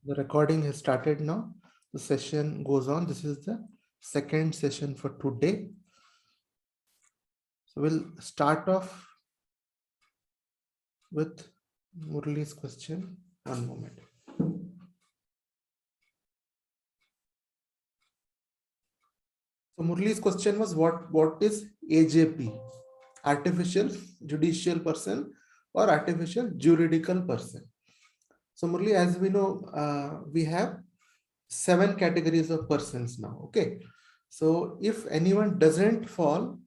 The recording has started now. The session goes on. This is the second session for today. So we'll start off with Murali's question. One moment. So Murali's question was what is AJP? Artificial judicial person or artificial juridical person? So Murali, as we know, we have 7 categories of persons now. Okay. So if anyone doesn't fall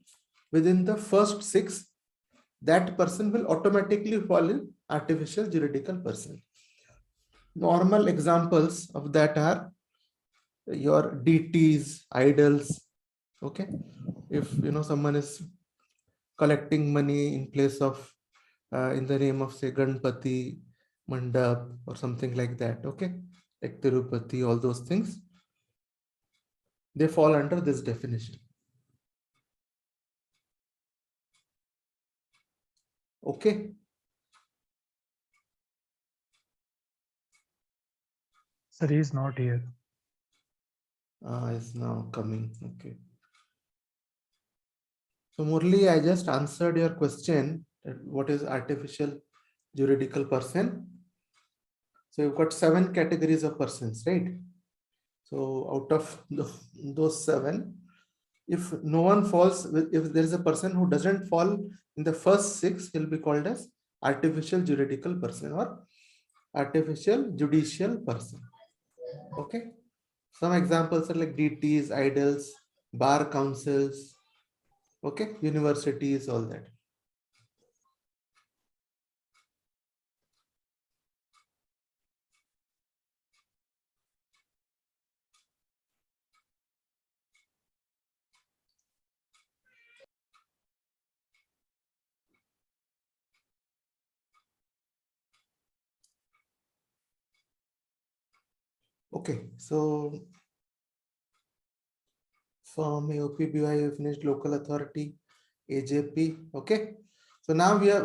within the first 6, that person will automatically fall in artificial juridical person. Normal examples of that are your DTs, idols. Okay. If someone is collecting money in place of in the name of say Ganpati, Mandap or something like that. Okay. Like Tirupati, all those things, they fall under this definition. Okay. Sir, he is not here. Is now coming. Okay. So Murli, I just answered your question that what is artificial juridical person. So you've got 7 categories of persons, right? So out of those 7, if no one falls, if there is a person who doesn't fall in the first 6, he'll be called as artificial juridical person or artificial judicial person. Okay. Some examples are like DTs, idols, bar councils, okay, universities, all that. Okay, so from AOPBY, you finished local authority, AJP. Okay, so now we are,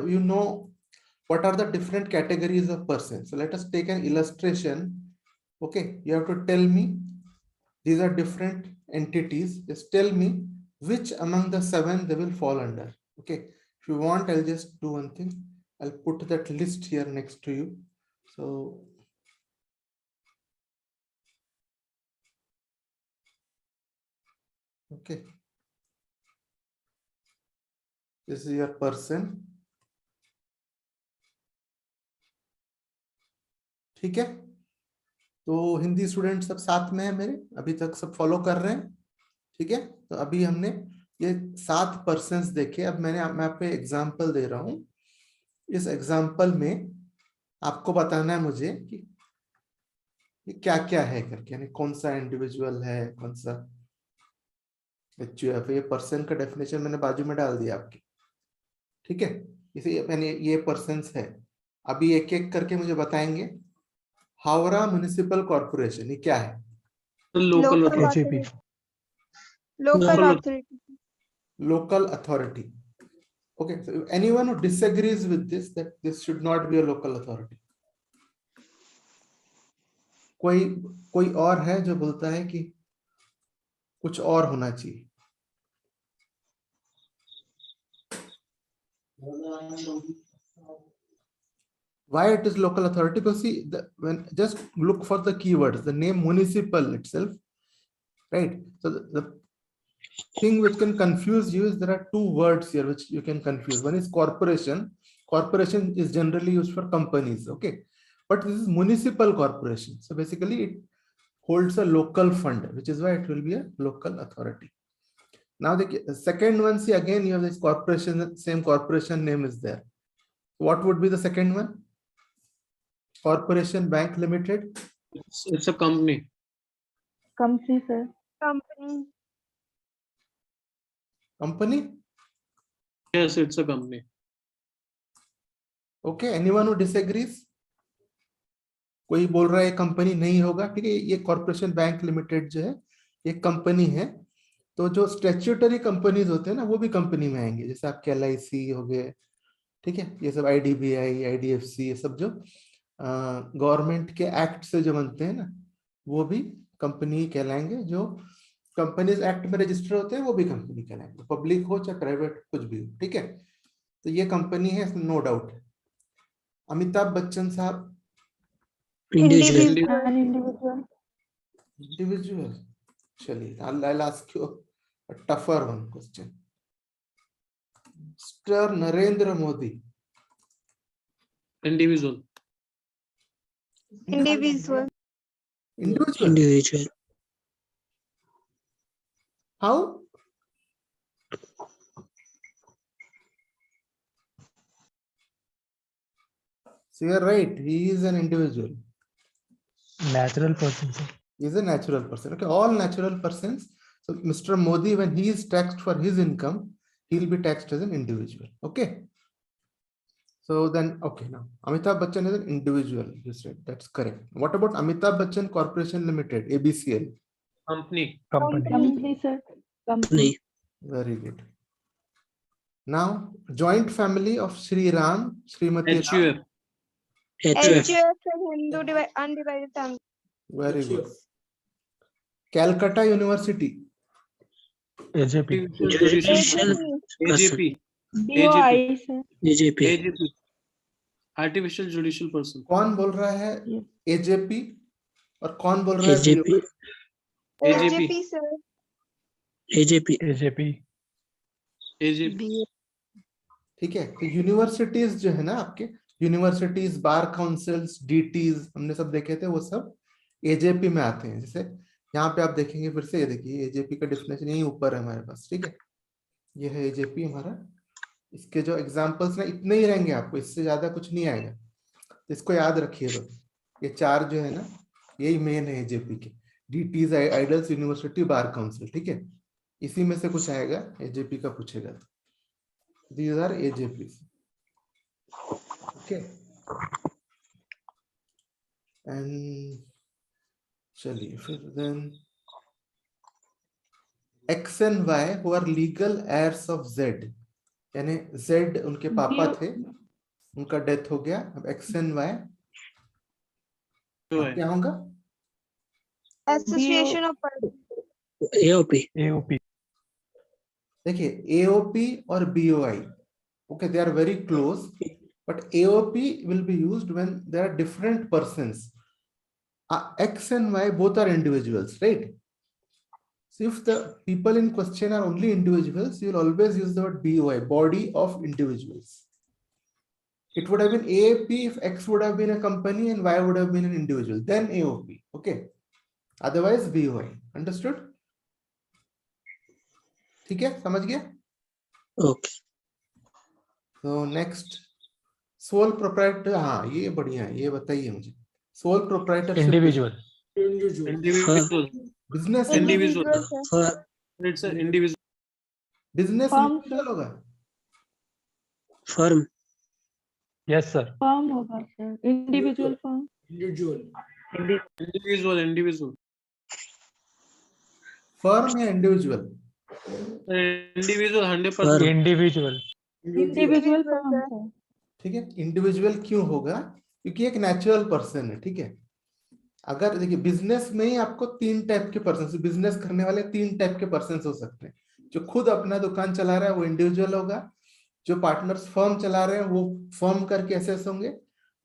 what are the different categories of persons. So let us take an illustration. Okay, you have to tell me these are different entities. Just tell me which among the 7 they will fall under. Okay, if you want, I'll just do one thing. I'll put that list here next to you. So okay, this is your person. ठीक है, तो Hindi student सब साथ में है मेरे, अभी तक सब फॉलो कर रहे हैं? ठीक है, तो अभी हमने ये 7 पर्सन्स देखे. अब मैं आपको एग्जांपल दे रहा हूं. इस एग्जांपल में आपको बताना है मुझे कि ये क्या क्या है करके, यानी कौन सा इंडिविजुअल है, कौन सा एचयूएफ. ये पर्सन का डेफिनेशन मैंने बाजू में डाल दिया आपके. ठीक है, इसे मैंने ये पर्सन्स है. अभी एक एक करके मुझे बताएंगे. हावड़ा म्युनिसिपल कॉर्पोरेशन, ये क्या है? Local AJP. Local authority. Okay, so anyone who disagrees with this, that this should not be a local authority? कोई और है जो बोलता है कि कुछ और होना चाहिए? Why it is local authority? Because see, when just look for the keywords, the name municipal itself, right? So the thing which can confuse you is there are 2 words here which you can confuse. One is corporation. Corporation is generally used for companies, okay? But this is municipal corporation. So basically it holds a local fund, which is why it will be a local authority. Now the second one, see again you have this corporation, same corporation name is there. What would be the second one? Corporation Bank Limited. It's a company. Company, sir. Company? Yes, it's a company. Okay, anyone who disagrees? कोई बोल रहा है company नहीं होगा. ठीक है, ये corporation bank limited जो है ये कंपनी है. तो जो स्टैट्यूटरी कंपनीज होते हैं ना, वो भी कंपनी में आएंगे. जैसे आपके LIC हो गए, ठीक है, ये सब IDBI, IDFC, ये सब जो गवर्नमेंट के एक्ट से जो बनते हैं ना, वो भी कंपनी कहलाएंगे। जो कंपनीज एक्ट में रजिस्टर होते हैं वो भी कंपनी कहलाएंगे, पब्लिक हो चाहे प्राइवेट कुछ भी हो, ठीक है। तो ये कंपनी है, इसमें नो डाउट है। अमिताभ बच्चन साहब Individual. An individual. इंडिविजुअल। चलिए, I'll ask you a tougher one question. Mr. Narendra Modi. Individual. Individual. Individual. Individual. How? So you're right. He is an individual. Natural person, sir. He is a natural person. Okay, all natural persons. So Mr. Modi, when he is taxed for his income, he will be taxed as an individual. Okay. So then, okay, now Amitabh Bachchan is an individual. You said that's correct. What about Amitabh Bachchan Corporation Limited, ABCL? Company. Company. Company, sir. Company. Company. Very good. Now, joint family of Sri Ram, Srimati Ram. HUF. HUF. HUF Hindu Undivided Family. Very good. Calcutta University. AJP. Judicial. Judicial person. AJP. BOI, sir. AJP. AJP. Artificial Judicial Person. कौन बोल रहा है Yes. AJP और कौन बोल रहा है AJP. BOI? AJP, sir. AJP. AJP. AJP. ठीक है। तो यूनिवर्सिटीज जो है ना आपके, यूनिवर्सिटीज, बार काउंसिल्स, डीटीज हमने सब देखे थे, वो सब एजेपी में आते हैं। जैसे यहाँ पे आप देखेंगे, फिर से ये देखिए, एजेपी का डेफिनेशन यही ऊपर है हमारे पास, ठीक है। ये है एजेपी हमारा। इसके जो एग्जांपल्स ना इतने ही रहेंगे, आपको इससे ज्यादा कुछ नहीं आएगा, तो इसको याद रखिए बस। ये चार जो है ना, यही मेन है एजेपी के, deities, idols, university, bar council, ठीक है। इसी में से कुछ आएगा, एजेपी का पूछेगा तो। These are AJPs. Okay. And चलिए फिर then X and Y who are legal heirs of Z, यानी Z उनके पापा थे, उनका डेथ हो गया। अब X and Y जो है क्या होगा? Association of Persons. AOP. AOP. देखिए AOP और BOI, okay, they are very close, but AOP will be used when there are different persons. X and Y both are individuals, right? So if the people in question are only individuals, you will always use the word BOI, body of individuals. It would have been AAP if X would have been a company and Y would have been an individual, then AOP, okay? Otherwise BOI, understood? ठीक है, समझ गया? Okay. So next, sole proprietor, हाँ ये बढ़िया है, ये बताइए मुझे। Sole proprietorship. Individual. individual. Business Individual. Individual, sir. For It's an individual. business Firm, individual होगा। firm. Yes, sir. Firm होगा, sir. Individual firm. Individual. Firm या individual? Individual 100%. Firm. Individual. Individual sir. firm, sir. ठीक है, individual क्यों होगा? क्योंकि एक natural person है, ठीक है। अगर देखिए बिजनेस में ही आपको तीन टाइप के पर्सन, बिजनेस करने वाले तीन टाइप के पर्सन हो सकते हैं। जो खुद अपना दुकान चला रहा है वो इंडिविजुअल होगा, जो पार्टनर्स फर्म चला रहे हैं वो फर्म करके एसेस होंगे,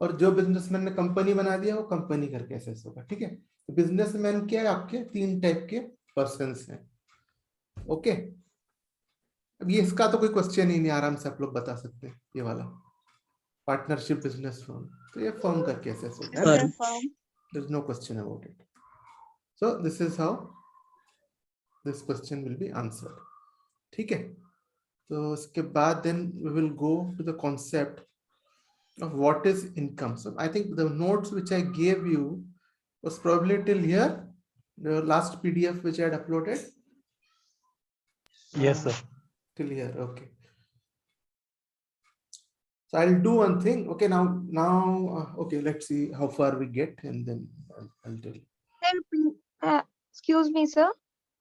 और जो बिजनेसमैन ने कंपनी बना दिया वो कंपनी करके एसेस होगा, ठीक है। तो बिजनेसमैन क्या है, आपके तीन टाइप के पर्सन हैं, ओके। अब ये इसका तो कोई क्वेश्चन ही नहीं, आराम से आप लोग बता सकते हैं ये वाला पार्टनरशिप बिजनेस फर्म, तो ये फर्म करके एसेस होगा, है ना? Firm. Firm. There's no question about it. So this is how this question will be answered. ठीक है, तो इसके बाद then we will go to the concept of what is income. So I think the notes which I gave you was probably till here, the last PDF which I had uploaded. Yes, sir. Till here, okay. So I'll do one thing. Okay, now, okay, let's see how far we get, and then I'll tell you. Sir, excuse me, sir.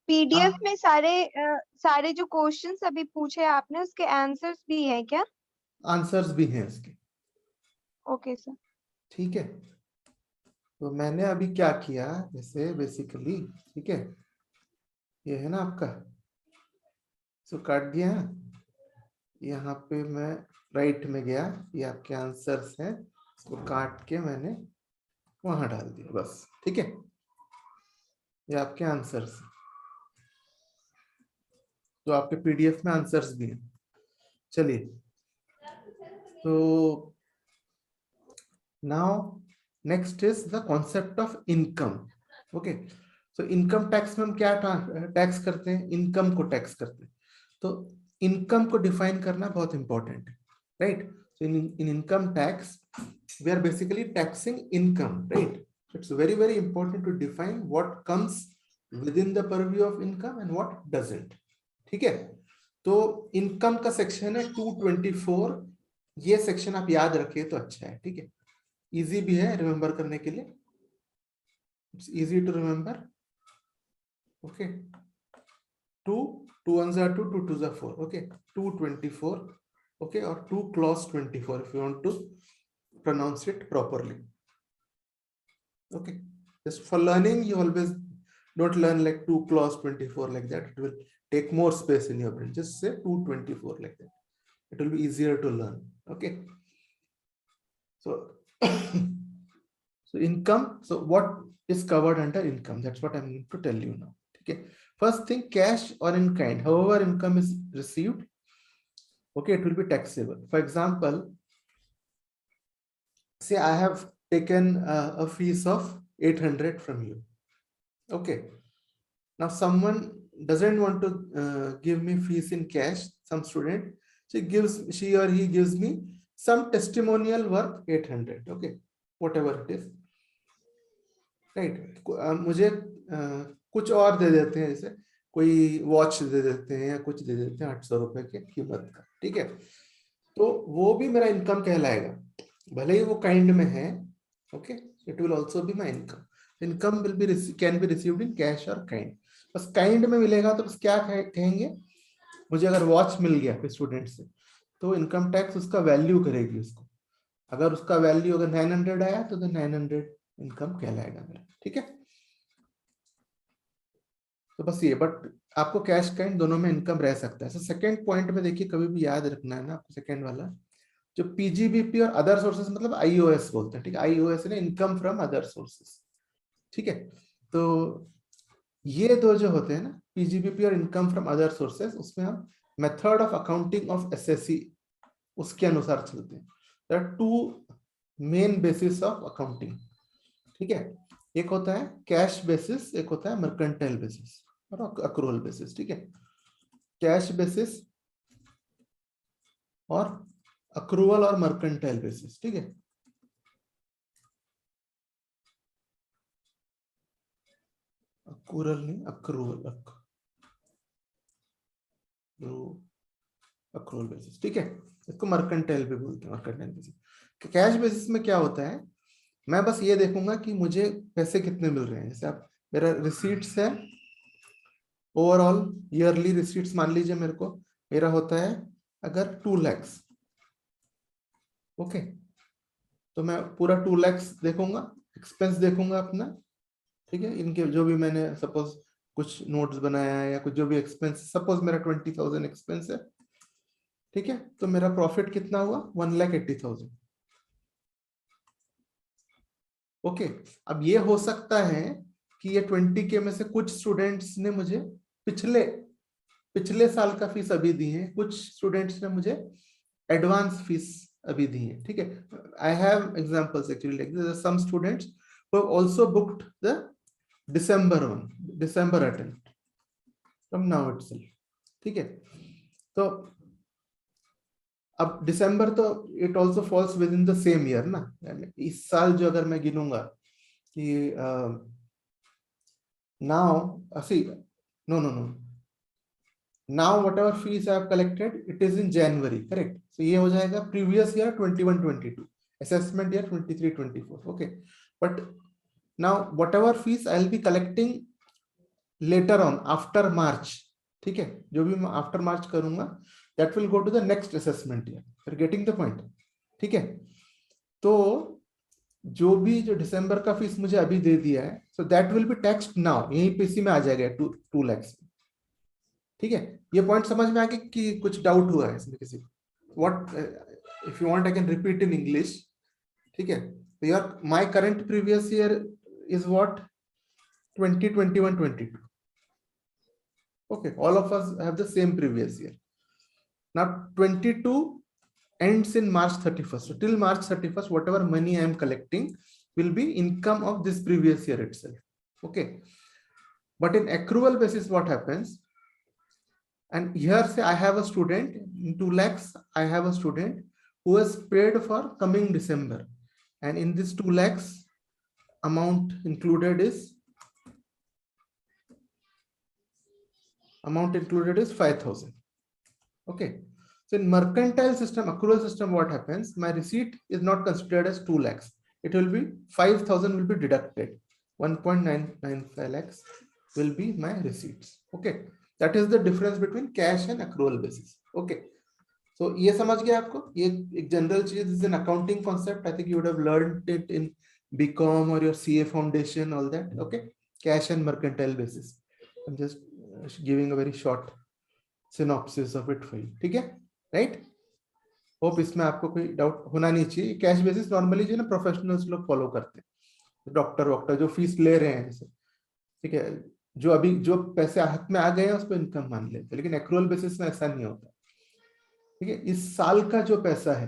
PDF में सारे जो questions अभी पूछे आपने उसके answers भी हैं क्या? Answers भी हैं इसके, ओके सर। ठीक है, तो मैंने अभी क्या किया, जैसे बेसिकली, ठीक है, ये है ना आपका, सो काट दिया है, यहाँ पे मैं राइट में गया, ये आपके आंसर्स हैं, इसको काट के मैंने वहां डाल दिया बस, ठीक है, ये आपके आंसर्स, तो आपके पीडीएफ में आंसर्स भी हैं। चलिए, तो now next is the concept of income. Okay, so income tax में हम क्या टैक्स करते हैं, इनकम को टैक्स करते हैं, तो इनकम को डिफाइन करना बहुत इंपॉर्टेंट है, right. So in income tax we are basically taxing income, right. It's very very important to define what comes within the purview of income and what doesn't, ठीक है। तो income का section है 224, ये section आप याद रखिए तो अच्छा है, ठीक है, इजी भी है रिमेंबर करने के लिए, it's easy to remember. Okay, 2 1s are 2, 2 2s are 4, okay, 224, okay, or 2 clause 24 if you want to pronounce it properly. Okay, just for learning you always don't learn like 2 clause 24 like that, it will take more space in your brain, just say 224 like that, it will be easier to learn. Okay, so so income, so what is covered under income, that's what I'm going to tell you now. Okay, first thing, cash or in kind, however income is received, okay, it will be taxable. For example, say I have taken a fees of 800 from you, okay, now someone doesn't want to give me fees in cash, some student, she or he gives me some testimonial worth 800, okay, whatever it is, right. मुझे कुछ और दे देते हैं, जैसे कोई watch दे देते हैं या कुछ दे देते हैं 800 रुपए के कीमत का, ठीक है, तो वो भी मेरा इनकम कहलाएगा, भले ही वो काइंड में है, okay, it will also be my income. Income will be can be received in cash और काइंड, बस काइंड में मिलेगा तो बस क्या कहेंगे, मुझे अगर वॉच मिल गया फिर स्टूडेंट से, तो इनकम टैक्स उसका वैल्यू करेगी उसको, अगर उसका वैल्यू अगर 900 आया तो 900 इनकम कहलाएगा मेरा, ठीक है। तो बस ये, बट आपको कैश काइंड दोनों में इनकम रह सकता है। सो सेकंड पॉइंट में देखिए, कभी भी याद रखना है ना आपको, सेकंड वाला जो पीजीबीपी और अदर सोर्सेस, मतलब आईओएस बोलते हैं, ठीक है, आईओएस ने इनकम फ्रॉम अदर सोर्सेस, ठीक है। तो ये दो जो होते हैं ना, पीजीबीपी और इनकम फ्रॉम अदर सोर्सेस, उसमें हम method of accounting of SSC उसके अनुसार चलते हैं। There are two main basis of accounting, ठीक है, एक होता है कैश बेसिस, एक होता है मर्केंटाइल बेसिस और अक्रूवल बेसिस, ठीक है। कैश बेसिस और अक्रूवल और मर्केंटाइल बेसिस, ठीक है। अक्रूवल नहीं, अक्रूवल, अक्रूवल बेसिस, ठीक है, इसको मर्केंटाइल भी बोलते हैं, मर्केंटाइल बेसिस। कैश बेसिस में क्या होता है, मैं बस ये देखूंगा कि मुझे पैसे कितने मिल रहे हैं, जैसे आप, मेरा रिसीट्स है, ओवरऑल ईयरली रिसीट्स मान लीजिए मेरे को, मेरा होता है अगर 2 लाख, ओके, तो मैं पूरा 2 लाख देखूंगा, एक्सपेंस देखूंगा अपना, ठीक है, इनके जो भी मैंने सपोज कुछ नोट्स बनाया है या कुछ जो भी एक्सपेंस, सपोज मेरा 20,000 एक्सपेंस है, ठीक है, तो मेरा प्रॉफिट कितना हुआ, 1,80,000, ओके। अब ये हो सकता है कि ये 20K में से कुछ स्टूडेंट्स ने मुझे पिछले साल का फीस अभी दी है, कुछ स्टूडेंट्स ने मुझे एडवांस फीस अभी दी है, ठीक है। I have examples actually like this, some students who have also booked the December attempt from now itself, ठीक है। तो अब दिसंबर तो it also falls within the same year ना, इस साल जो अगर मैं गिनूंगा कि now see, no, now whatever fees I have collected, it is in January, correct, so ये हो जाएगा previous year 21-22, assessment year 23-24, okay, but now whatever fees I will be collecting later on after March, ठीक है, जो भी मैं after March करूंगा, that will go to the next assessment year, you're getting the point, ठीक है। तो जो भी जो दिसंबर का फीस मुझे अभी दे दिया है, so that will be taxed now, यहीं पे इसी में आ जाएगा 2 लाख। ठीक है, ये पॉइंट समझ में आ गया कि कुछ डाउट हुआ है इसमें किसी को? What, if you want I can repeat in English. ठीक है, तो your my current previous year is what, 2021-22. Okay, all of us have the same previous year. Now 22 ends in March 31st. So till March 31st, whatever money I am collecting will be income of this previous year itself. Okay, but in accrual basis, what happens? And here say I have a student in 2 lakhs. I have a student who has paid for coming December, and in this 2 lakhs amount included is 5,000. Okay, so in mercantile system, accrual system, what happens? My receipt is not considered as 2 lakhs. It will be 5,000 will be deducted. 1.995 lakhs will be my receipts. Okay, that is the difference between cash and accrual basis. Okay, so ये समझ गया आपको? ये एक general चीज, is an accounting concept. I think you would have learned it in BCom or your CA foundation, all that. Okay, cash and mercantile basis. I'm just giving a very short synopsis of it for you. ठीक है, right? Hope इसमें आपको कोई doubt होना नहीं चाहिए। Cash basis normally जो ना प्रोफेशनल्स लोग फॉलो करते हैं, डॉक्टर जो फीस ले रहे हैं जैसे, ठीक है, जो अभी जो पैसे हाथ में आ गए हैं उस पर इनकम मान लेते हैं, लेकिन एक्रूअल बेसिस में ऐसा नहीं होता। ठीक है, इस साल का जो पैसा है,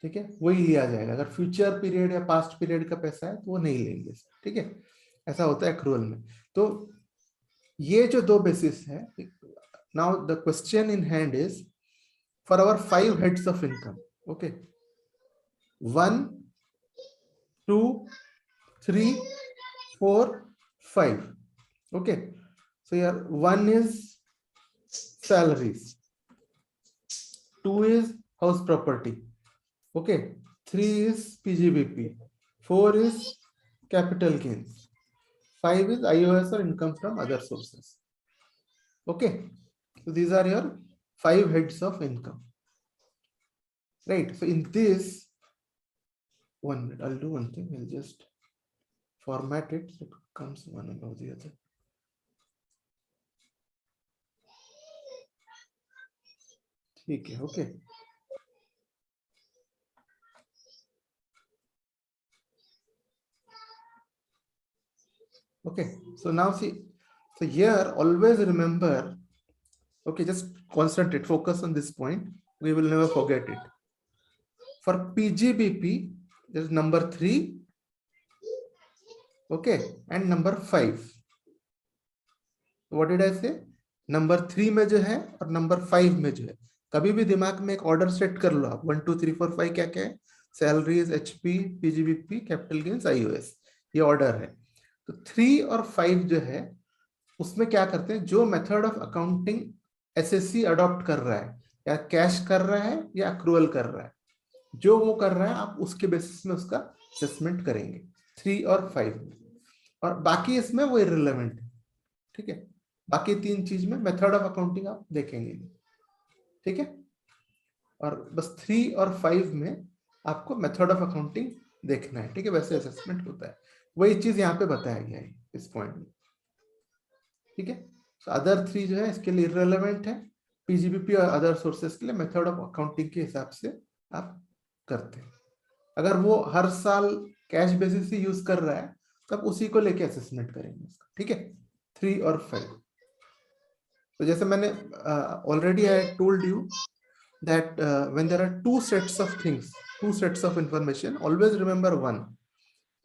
ठीक है, वही लिया जाएगा। अगर फ्यूचर पीरियड या पास्ट पीरियड का पैसा है तो वो नहीं लेंगे। ठीक है, ऐसा होता है एक्रूअल में। तो ये जो 2 बेसिस है, now the question in hand is for our 5 heads of income. Okay, 1 2 3 4 5. Okay, so here 1 is salaries, 2 is house property, okay, 3 is PGBP, 4 is capital gains, 5 is IOS or income from other sources. Okay, so these are your 5 heads of income, right? So in this, 1 minute, I'll do one thing. I'll just format it so it comes one above the other. ठीक है, okay. Okay, so now see, so here always remember, okay, just concentrate, focus on this point, we will never forget it. For PGBP, there's number 3, okay, and number 5. What did I say? Number 3 में जो है और number 5 में जो है, कभी भी दिमाग में एक ऑर्डर सेट कर लो आप। 1 2 3 4 5 क्या क्या है? Salaries, HP, PGBP, capital gains, IOS, ये ऑर्डर है। तो 3 और 5 जो है उसमें क्या करते हैं, जो method of accounting SSC adopt कर रहा है, या कैश कर रहा है या अक्रूवल कर रहा है, जो वो कर रहा है आप उसके बेसिस में उसका असेसमेंट करेंगे 3 और 5 में। और बाकी इसमें वो इररिलेवेंट है। ठीक है, बाकी 3 चीज में मेथड ऑफ अकाउंटिंग आप देखेंगे। ठीक है, और बस 3 और 5 में आपको मेथड ऑफ अकाउंटिंग देखना है। ठीक है, वैसे असेसमेंट होता है, वही चीज यहाँ पे बताया गया है इस पॉइंट में। ठीक है, तो अदर 3 जो है इसके लिए इररिलेवेंट है, PGBP और अदर सोर्सेस के लिए मेथड ऑफ अकाउंटिंग के हिसाब से आप करते हैं। अगर वो हर साल कैश बेसिस से यूज कर रहा है तब उसी को लेके असेसमेंट करेंगे उसका। ठीक है, 3 और 5। तो जैसे मैंने already I told you that when there are 2 sets of things, 2 sets of information, always remember 1.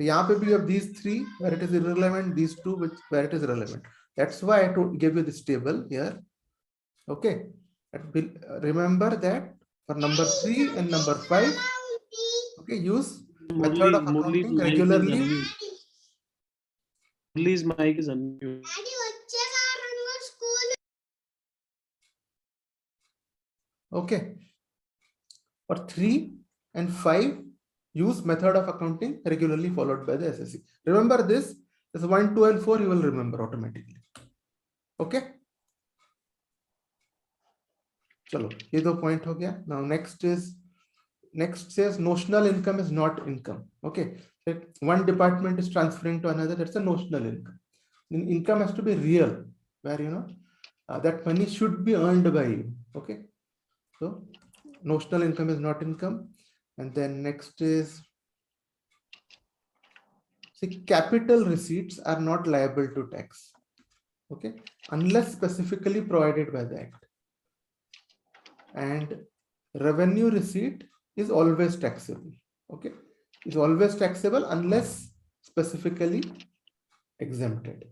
So यहाँ पे भी you have these 3 where it is irrelevant, these 2 which where it is relevant. That's why I gave you this table here. Okay, remember that for number 3 and number 5, okay, use method of accounting regularly. Murli's mic is unmute. Okay, for 3 and 5 use method of accounting regularly followed by the SSC. Remember this 1 2 and 4 you will remember automatically. Okay, चलो ये 2 point हो गया। Now next says notional income is not income. Okay, Right? One department is transferring to another, that's a notional income. Income has to be real, where that money should be earned by you. Okay, so notional income is not income. And then next is, see, capital receipts are not liable to tax. Okay, unless specifically provided by the act. And revenue receipt is always taxable. Okay, is always taxable unless specifically exempted.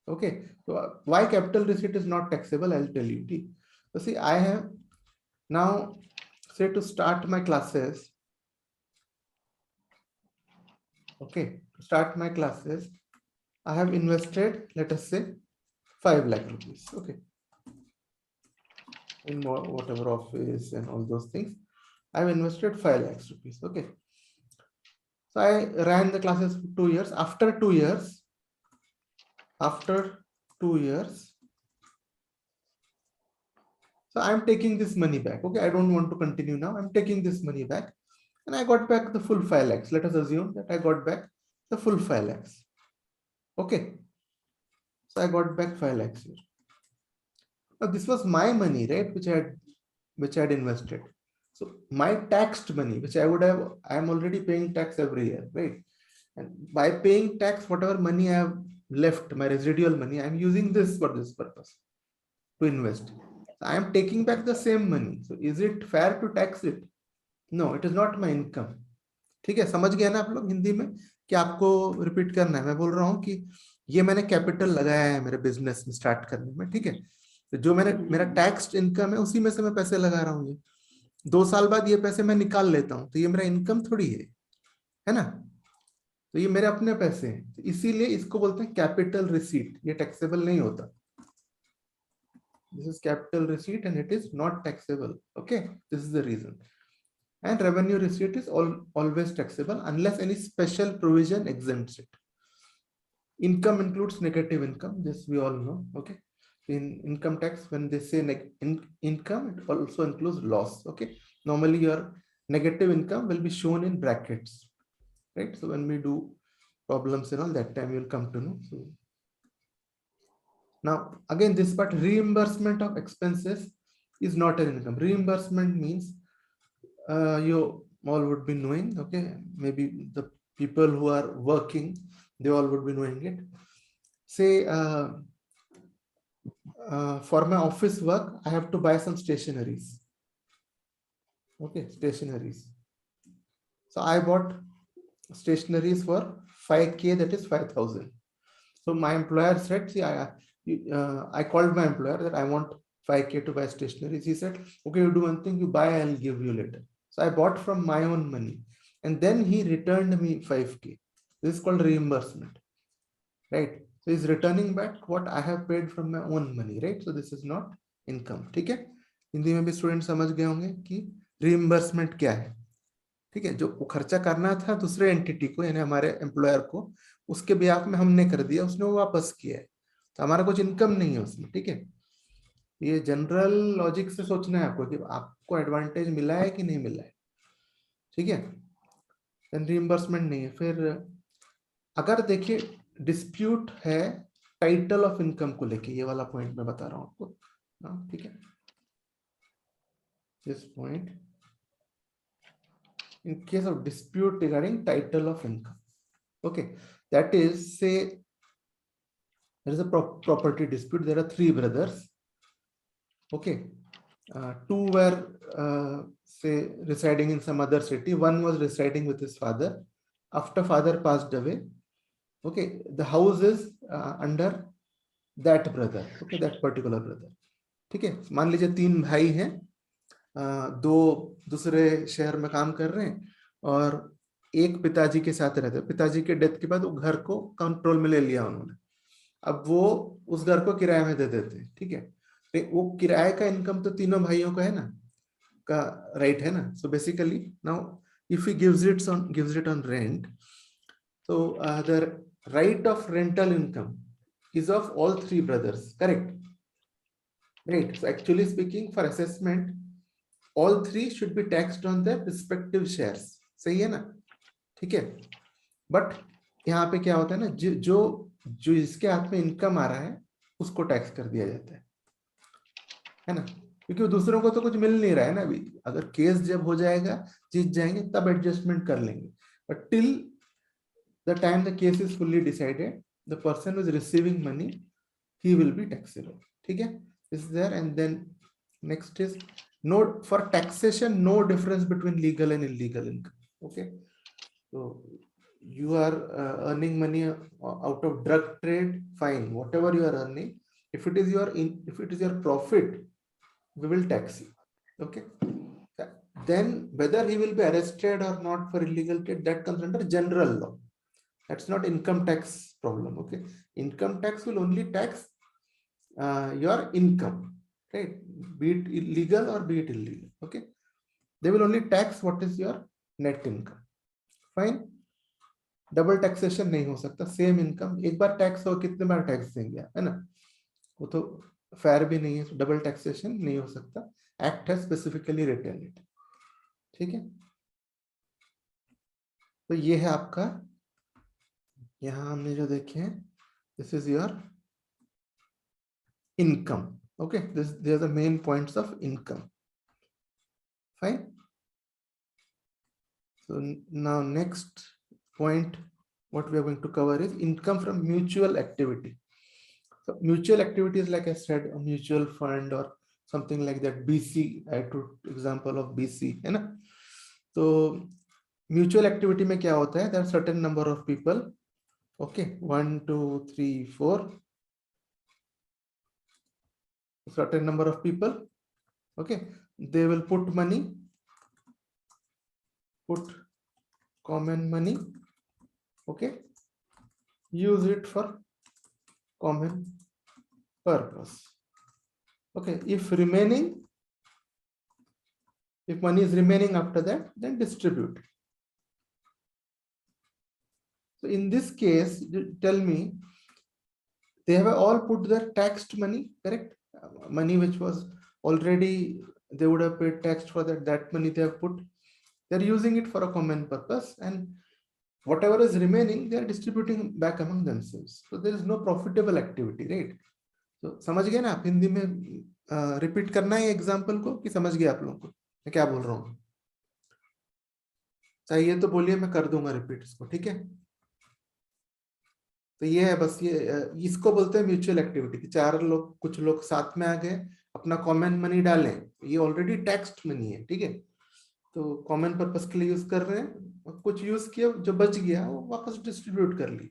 Okay, so why capital receipt is not taxable, I'll tell you. So see, I have now, say, to start my classes. Okay, to start my classes, I have invested, let us say, 5 lakh rupees. Okay, in whatever office and all those things, I've invested 5 lakhs rupees. Okay, so I ran the classes for 2 years. After 2 years, so I'm taking this money back. Okay, I don't want to continue now. I'm taking this money back, and I got back the full 5 lakhs. Let us assume that I got back the full 5 lakhs. Okay, so I got back 5 lakhs here. Now this was my money, right, which I had invested. So my taxed money, which I am already paying tax every year, right? And by paying tax, whatever money I have left, my residual money, I'm using this for this purpose, to invest. So I am taking back the same money. So is it fair to tax it? No, it is not my income. ठीक है, समझ गया ना आप लोग हिंदी में कि आपको रिपीट करना है? मैं बोल रहा हूँ कि ये मैंने कैपिटल लगाया है मेरे बिजनेस में स्टार्ट करने में, ठीक है? तो जो मेरा टैक्स्ड इनकम है, उसी में से मैं पैसे लगा रहा हूँ। ये 2 साल बाद ये पैसे मैं निकाल लेता हूँ, तो ये मेरा इनकम थोड़ी है ना? तो ये मेरे अपने पैसे हैं, तो इसीलिए इसको बोलते हैं कैपिटल रिसीट। ये टैक्सेबल नहीं होता। This is capital receipt and it is not taxable. Okay, this is the reason. And revenue receipt is always taxable unless any special provision exempts it. Income includes negative income, this we all know. Okay, in income tax, when they say income, it also includes loss. Okay, normally your negative income will be shown in brackets, right? So when we do problems and all that time, you'll come to know. So now again, this part, reimbursement of expenses is not an income. Reimbursement means you all would be knowing. Okay, maybe the people who are working, they all would be knowing it. Say for my office work, I have to buy some stationeries. Okay, stationeries. So I bought stationeries for 5K, that is 5,000. So my employer said, see, I called my employer that I want 5K to buy stationeries. He said, okay, you do one thing, you buy, I'll give you later. So I bought from my own money, and then he returned me 5K. This is called reimbursement, right? So he's returning back what I have paid from my own money, right? So this is not income. ठीक है, हिंदी में भी student समझ गए होंगे कि reimbursement क्या है. ठीक है, जो खर्चा करना था दूसरे एंटिटी को, यानी हमारे एम्प्लॉयर को, उसके बिहाफ में हमने कर दिया, उसने वो वापस किया है, तो हमारा कुछ इनकम नहीं है उसमें. ठीक है, ये जनरल लॉजिक से सोचना है आपको कि आपको एडवांटेज मिला है कि नहीं मिला है. ठीक है, रीइंबर्समेंट नहीं है. फिर अगर देखिए डिस्प्यूट है टाइटल ऑफ इनकम को लेके, ये वाला पॉइंट मैं बता रहा हूं आपको. ठीक है, this point, in case of dispute regarding title of income, okay, that is, say there is a property dispute. There are 3 brothers. Okay, 2 were say residing in some other city. One was residing with his father. After father passed away, okay, the house is under that brother. Okay, that particular brother. ठीक है, मान लीजिए 3 भाई हैं, 2 दूसरे शहर में काम कर रहे हैं और एक पिताजी के साथ रहते हैं. पिताजी के डेथ के बाद वो घर को कंट्रोल में ले लिया उन्होंने. अब वो उस घर को किराए में दे देते हैं. ठीक है, वो किराए का इनकम तो तीनों भाइयों का है ना, का राइट है ना. So basically now if he gives it on rent, so the right of rental income is of all 3 brothers, correct? Right. So actually speaking, for assessment, all 3 should be taxed on their respective shares. सही है ना? ठीक है, but यहाँ पे क्या होता है ना, जो जो जिसके हाथ में इनकम आ रहा है उसको टैक्स कर दिया जाता है ना, क्योंकि दूसरों को तो कुछ मिल नहीं रहा है ना अभी। अगर केस जब हो जाएगा, जीत जाएंगे, तब एडजस्टमेंट कर लेंगे, but till the time the case is fully decided, the person is receiving money, he will be taxable. ठीक है, is there? And then next is no, for taxation no difference between legal and illegal income. Okay, so you are earning money out of drug trade, fine, whatever you are earning, if it is your profit, we will tax you. Okay, then whether he will be arrested or not for illegal trade, that comes under general law. That's not income tax problem. Okay, income tax will only tax your income, right? Be it illegal or be it illegal. Okay, they will only tax what is your net income. Fine, double taxation नहीं हो सकता, same income एक बार tax हो, कितने बार tax देंगे, है ना, वो तो फेयर भी नहीं है, डबल टैक्सेशन नहीं हो सकता, एक्ट है स्पेसिफिकली रिटन इट। ठीक है, तो ये है आपका, यहां हमने जो देखे हैं, this is your income. Okay, these are the main points of income. Fine. So now next point what we are going to cover is income from mutual activity. So mutual activity is, like I said, a mutual fund or something like that. BC, I took example of BC, है ना। तो mutual activity में क्या होता है, there are certain number of people. Okay, 1 2 3 4, certain number of people. Okay, they will put money, put common money, okay, use it for common purpose. Okay, if money is remaining after that, then distribute. So in this case, tell me, they have all put their taxed money, correct? Money which was already, they would have paid tax for that money they have put, they're using it for a common purpose, and whatever is remaining they are distributing back among themselves. So there is no profitable activity, right? So समझ गए ना आप? हिंदी में repeat करना है example को, कि समझ गए आप लोगों को मैं क्या बोल रहा हूँ? चाहिए तो बोलिए, मैं कर दूंगा रिपीट इसको, ठीक है? तो ये है बस, ये इसको बोलते हैं म्यूचुअल एक्टिविटी, कि चार लोग, कुछ लोग साथ में आ गए, अपना कॉमन मनी डालें, ये ऑलरेडी टैक्स्ड मनी है, ठीक है, तो कॉमन पर्पस के लिए यूज कर रहे हैं, कुछ यूज किया, जो बच गया वो वापस डिस्ट्रीब्यूट कर ली।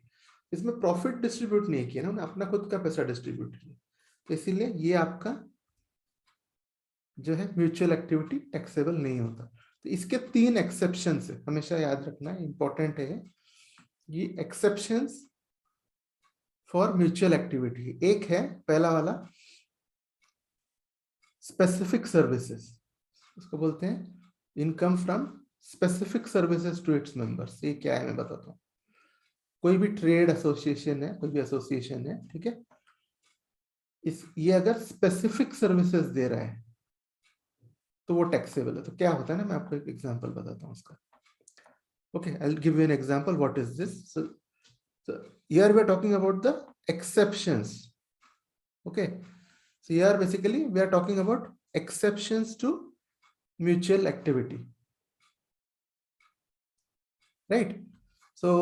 इसमें प्रॉफिट डिस्ट्रीब्यूट नहीं किया ना, अपना खुद का पैसा डिस्ट्रीब्यूट किया, तो इसीलिए ये आपका जो है म्यूचुअल एक्टिविटी टैक्सेबल नहीं होता। तो इसके 3 एक्सेप्शंस है, हमेशा याद रखना है, इंपॉर्टेंट है ये एक्सेप्शंस फॉर म्यूचुअल एक्टिविटी। एक है पहला वाला, स्पेसिफिक सर्विसेज, उसको बोलते हैं income from specific services to its members. ये क्या है मैं बताता हूँ। कोई भी ट्रेड एसोसिएशन है, कोई भी एसोसिएशन है, ठीक है, ये अगर स्पेसिफिक सर्विसेज दे रहा है तो वो टैक्सेबल है। तो क्या होता है ना, मैं आपको एक एग्जांपल बताता हूँ उसका। Okay, I will give you an example what is this. So here we are talking about the exceptions. Okay, so here basically we are talking about exceptions to mutual activity, right? So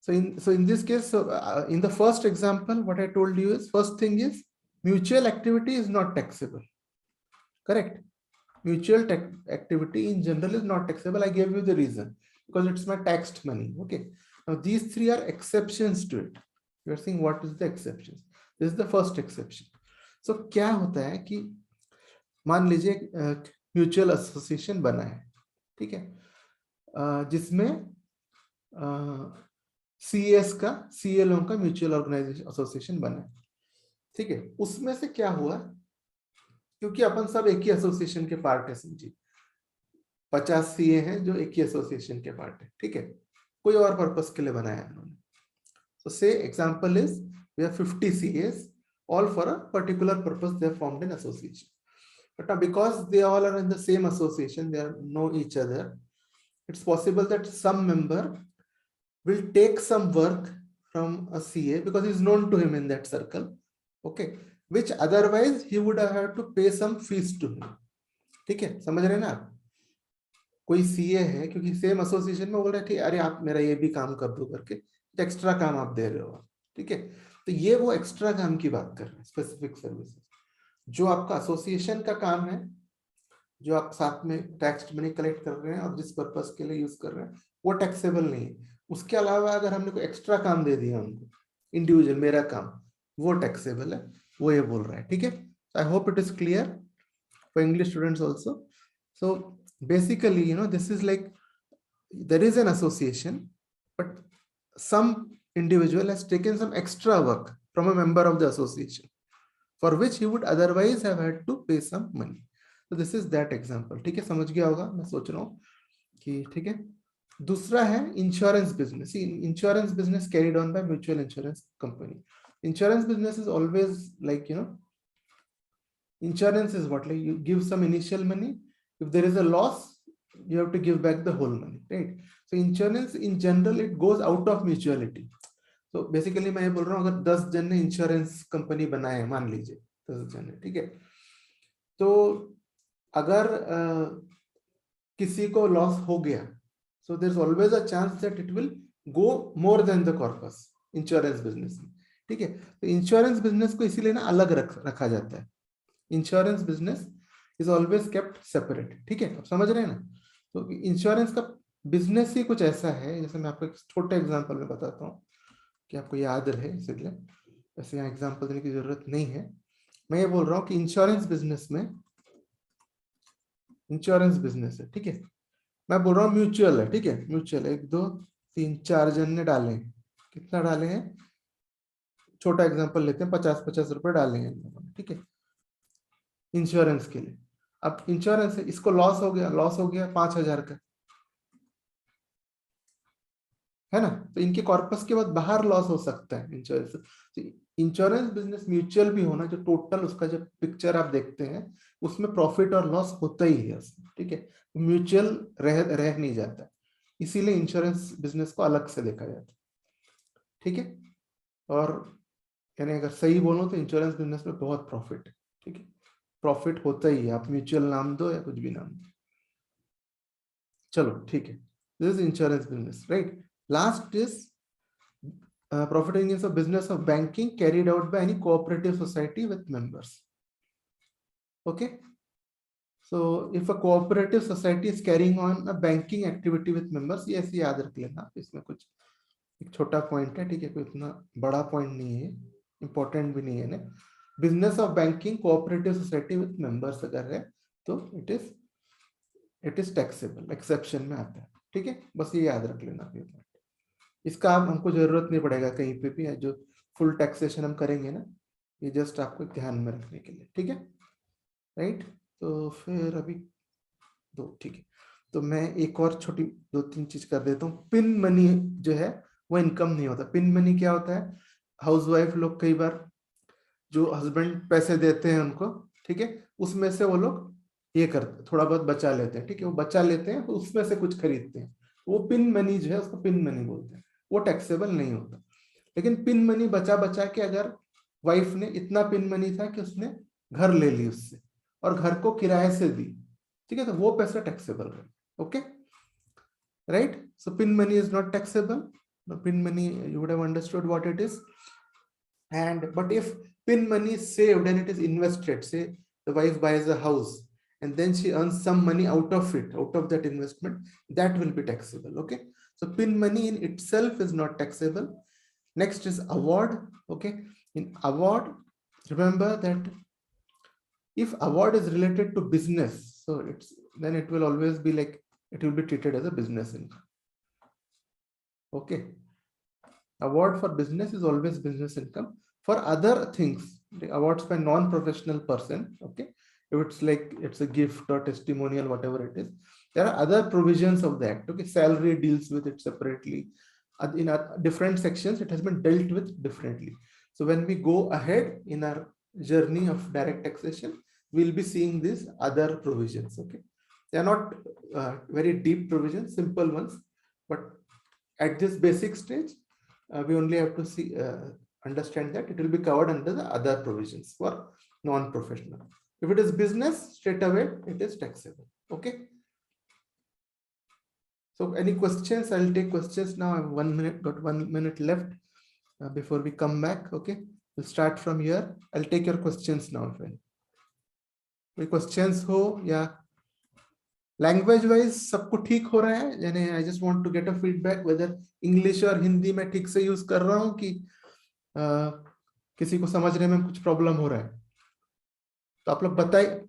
in this case, in the first example, what I told you is, first thing is mutual activity is not taxable, correct? Mutual activity in general is not taxable. I gave you the reason, because it's my taxed money. Okay, now these 3 are exceptions to it. You are seeing what is the exceptions. This is the first exception. So क्या होता है कि मान लीजिए mutual association बना है, ठीक है, जिसमें सीएस का, सीएलओ का म्यूचुअल ऑर्गेनाइजेशन एसोसिएशन बना है, ठीक है। उसमें से क्या हुआ, क्योंकि अपन सब एक ही एसोसिएशन के पार्ट है, समझिए 50 सीए हैं जो एक ही एसोसिएशन के पार्ट है, ठीक है, कोई और पर्पस के लिए बनाया है उन्होंने। So say example is we have 50 CAs, all for a particular purpose they have formed an association. But now because they all are in the same association, they know each other, it's possible that some member will take some work from a CA because he's known to him in that circle, okay, which otherwise he would have had to pay some fees to him. ठीक है, समझ रहे हैं ना आप? कोई CA है क्योंकि सेम एसोसिएशन में बोल रहे थे अरे आप मेरा ये भी काम कर दो करके, एक्स्ट्रा काम आप दे रहे हो, ठीक है? तो ये वो एक्स्ट्रा काम की बात कर रहे हैं, स्पेसिफिक सर्विसेज। जो आपका एसोसिएशन का काम है, जो आप साथ में टैक्स मनी कलेक्ट कर रहे हैं और जिस पर्पस के लिए यूज कर रहे हैं, वो टैक्सेबल नहीं है। उसके अलावा अगर हमने कोई एक्स्ट्रा काम दे दिया उनको, इंडिविजुअल मेरा काम, वो टैक्सेबल है, वो ये बोल रहा है, ठीक है? I hope it is clear for English students also. So basically, you know, this is like there is an association, but some individual has taken some extra work from a member of the association for which he would otherwise have had to pay some money. So this is that example. ठीक है, समझ गया होगा, मैं सोच रहा हूँ कि ठीक है। दूसरा है insurance business. Insurance business carried on by mutual insurance company. Insurance business is always like, you know, insurance is what, like you give some initial money. If there is a loss, you have to give back the whole money, right? So insurance in general, it goes out of mutuality. So basically मैं ये बोल रहा हूँ, अगर 10 जन ने insurance company बनाए, मान लीजिए 10 जन ने, ठीक है, तो अगर किसी को लॉस हो गया, so there's always a chance that it will go more than the corpus insurance business में, ठीक है? तो इंश्योरेंस बिजनेस को इसीलिए ना अलग रखा जाता है। Insurance business is always kept separate, ठीक है? आप समझ रहे हैं ना? तो इंश्योरेंस का बिजनेस ही कुछ ऐसा है, जैसे मैं आपको एक छोटे एग्जांपल में बताता हूँ कि आपको याद रहे, इसलिए वैसे यहाँ एग्जांपल देने की जरूरत नहीं है। मैं ये बोल रहा हूँ कि इंश्योरेंस बिजनेस में, इंश्योरेंस बिजनेस है, ठीक है? मैं बोल रहा हूँ म्यूचुअल है, ठीक है? म्यूचुअल 1 2 3 4 जन ने डाले, कितना डाले हैं? छोटा एग्जांपल लेते हैं, 50-50 रुपए डाले हैं, ठीक है, इंश्योरेंस के लिए। अब इंश्योरेंस है, इसको लॉस हो गया 5,000 का, है ना? तो इनके कॉर्पस के बाद बाहर लॉस हो सकता है इंश्योरेंस। तो इंश्योरेंस बिजनेस म्यूचुअल भी होना, जो टोटल उसका जो पिक्चर आप देखते हैं उसमें प्रॉफिट और लॉस होता ही है उसमें, ठीक है? म्यूचुअल रह नहीं जाता, इसीलिए इंश्योरेंस बिजनेस को अलग से देखा जाता है, ठीक है? और यानी अगर सही बोलो तो इंश्योरेंस बिजनेस में बहुत प्रॉफिट है, ठीक है? प्रॉफिट होता ही है, आप म्यूचुअल नाम दो या कुछ भी नाम दो। चलो ठीक है, this is insurance business, right? Last is profit in business of banking carried out by any cooperative society with members. Okay, so if a cooperative society is carrying on a banking activity with members, ये ऐसे याद रख लेना, इसमें कुछ एक छोटा point है, ठीक है? कोई इतना बड़ा पॉइंट नहीं है, इंपॉर्टेंट भी नहीं है ना। Business of banking cooperative society with members अगर है तो इट इज टैक्सेबल, एक्सेप्शन में आता है, ठीक है? बस ये याद रख लेना। इसका हमको जरूरत नहीं पड़ेगा कहीं पे भी, जो फुल टैक्सेशन हम करेंगे ना, ये जस्ट आपको ध्यान में रखने के लिए, ठीक है? राइट, तो फिर अभी दो, ठीक है, तो मैं एक और छोटी 2-3 चीज कर देता हूँ। पिन मनी जो है वो इनकम नहीं होता। पिन मनी क्या होता है? हाउसवाइफ लोग कई बार जो हस्बैंड पैसे देते हैं उनको, ठीक है, उसमें से वो लोग ये करते, थोड़ा बहुत बचा लेते हैं, ठीक है? वो बचा लेते हैं, उसमें से कुछ खरीदते हैं, वो पिन मनी जो है उसको पिन मनी बोलते हैं, वो टैक्सेबल नहीं होता। लेकिन पिन मनी बचा के अगर वाइफ ने, इतना पिन मनी था कि उसने घर ले ली उससे और घर को किराए से दी, ठीक है, तो वो पैसा टैक्सेबल है। Okay, right? So pin money is not taxable. Pin money, you would have understood what it is. But if pin money is saved and it is invested, say the wife buys a house and then she earns some money out of it, out of that investment, that will be taxable. Okay, so pin money in itself is not taxable. Next is award. Okay, in award, remember that if award is related to business, so then it will always be like, it will be treated as a business income. Okay, award for business is always business income. For other things, the awards by non-professional person, okay, if it's like it's a gift or testimonial, whatever it is, there are other provisions of the act. Okay, salary deals with it separately. In different sections, it has been dealt with differently. So when we go ahead in our journey of direct taxation, we'll be seeing these other provisions. Okay, They are not very deep provisions, simple ones, but at this basic stage, we only have to see understand that it will be covered under the other provisions for non-professional. If it is business, straight away it is taxable. Okay. So any questions? I'll take questions now. I have 1 minute, got 1 minute left before we come back. Okay, we'll start from here. I'll take your questions now. If any questions हो या language wise सबको ठीक हो रहा है, यानी I just want to get a feedback whether English और हिंदी में ठीक से यूज कर रहा हूँ कि किसी को समझने में कुछ प्रॉब्लम हो रहा है, तो आप लोग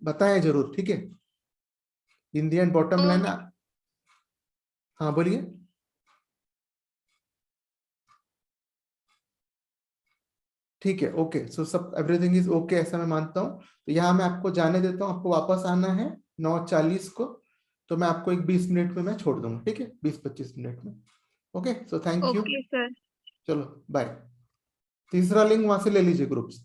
बताएं जरूर, ठीक है। हिंदी एंड बॉटम लाइन, हाँ बोलिए। ठीक है, ओके, सो सब एवरीथिंग इज ओके ऐसा मैं मानता हूँ। तो यहाँ मैं आपको जाने देता हूँ, आपको वापस आना है 9:40 को, तो मैं आपको एक 20 मिनट में मैं छोड़ दूंगा, ठीक है, 20-25 मिनट में। Okay, so thank you. Okay sir. चलो बाय। तीसरा लिंक वहां से ले लीजिए ग्रुप से।